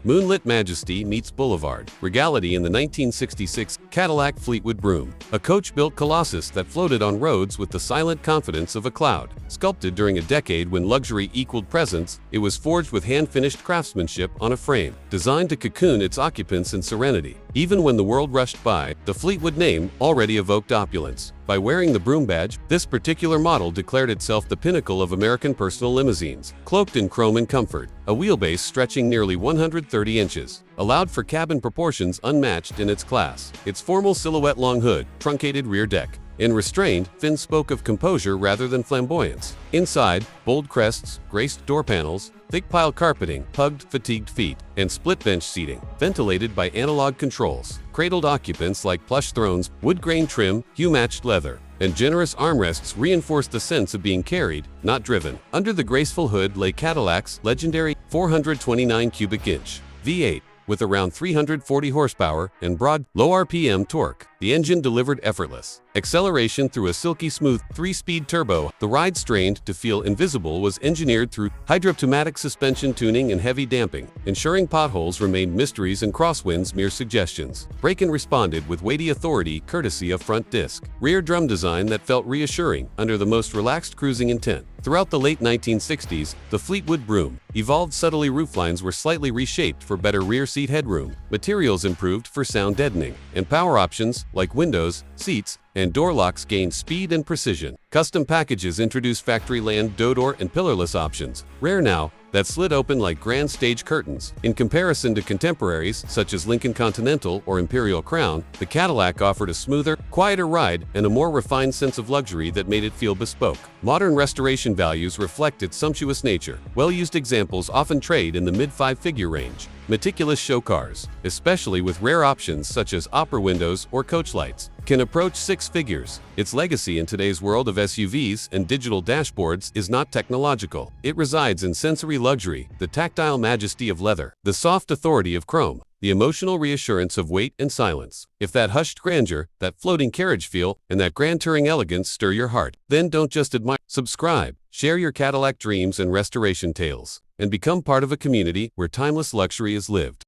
Moonlit majesty meets boulevard regality in the 1966 Cadillac Fleetwood Brougham, a coach-built colossus that floated on roads with the silent confidence of a cloud. Sculpted during a decade when luxury equaled presence, it was forged with hand-finished craftsmanship on a frame, designed to cocoon its occupants in serenity. Even when the world rushed by, the Fleetwood name already evoked opulence. By wearing the Brougham badge, this particular model declared itself the pinnacle of American personal limousines. Cloaked in chrome and comfort, a wheelbase stretching nearly 130 inches allowed for cabin proportions unmatched in its class. Its formal silhouette long hood, truncated rear deck, and restrained fin spoke of composure rather than flamboyance. Inside, bold crests, graced door panels, thick pile carpeting, hugged fatigued feet, and split bench seating, ventilated by analog controls, cradled occupants like plush thrones, wood grain trim, hue-matched leather, and generous armrests reinforced the sense of being carried, not driven. Under the graceful hood lay Cadillac's legendary 429 cubic inch V8, with around 340 horsepower and broad, low RPM torque. The engine delivered effortless acceleration through a silky smooth 3-speed turbo. The ride strained to feel invisible was engineered through hydropneumatic suspension tuning and heavy damping, ensuring potholes remained mysteries and crosswinds mere suggestions. Brake-in responded with weighty authority courtesy of front disc. Rear drum design that felt reassuring under the most relaxed cruising intent. Throughout the late 1960s, the Fleetwood Brougham evolved subtly. Rooflines were slightly reshaped for better rear seat headroom, materials improved for sound deadening, and power options like windows, seats, and door locks gained speed and precision. Custom packages introduced factory land, door and pillarless options, rare now, that slid open like grand stage curtains. In comparison to contemporaries such as Lincoln Continental or Imperial Crown, the Cadillac offered a smoother, quieter ride and a more refined sense of luxury that made it feel bespoke. Modern restoration values reflect its sumptuous nature. Well-used examples often trade in the mid-5-figure range. Meticulous show cars, especially with rare options such as opera windows or coach lights, can approach 6 figures. Its legacy in today's world of SUVs and digital dashboards is not technological. It resides in sensory luxury, the tactile majesty of leather, the soft authority of chrome, the emotional reassurance of weight and silence. If that hushed grandeur, that floating carriage feel, and that grand touring elegance stir your heart, then don't just admire. Subscribe, share your Cadillac dreams and restoration tales, and become part of a community where timeless luxury is lived.